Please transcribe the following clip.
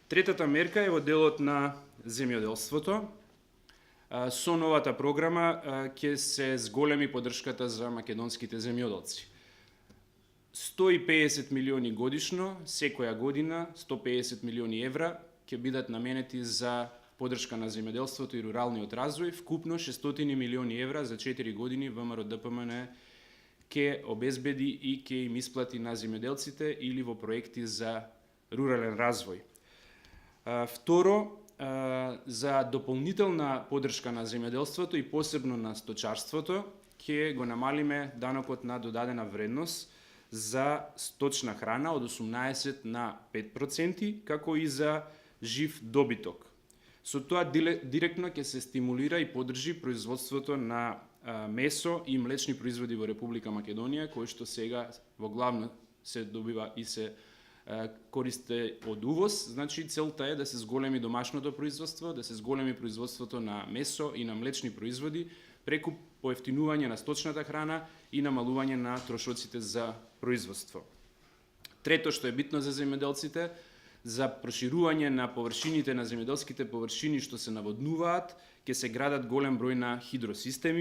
Третата мерка е во делот на земјоделството. Со новата програма ќе се зголеми поддршката за македонските земјоделци. 150 милиони годишно, секоја година 150 милиони евра ќе бидат наменети за поддршка на земјоделството и руралниот развој, вкупно 600 милиони евра за 4 години ВМРО ДПМН ќе обезбеди и ќе им исплати на земјоделците или во проекти за рурален развој. Второ, за дополнителна поддршка на земјоделството и посебно на сточарството ќе го намалиме данокот на додадена вредност за сточна храна од 18 на 5%, како и за жив добиток. Со тоа директно ќе се стимулира и поддржи производството на месо и млечни производи во Република Македонија, кои што сега во главно се добива и се користи од увоз. Значи целта е да се зголеми домашното производство, да се зголеми производството на месо и на млечни производи преку поевтинување на сточната храна и намалување на трошоците за производство. Трето што е битно за земјоделците, за проширување на површините на земјоделските површини што се наводнуваат, ќе се градат голем број на хидросистеми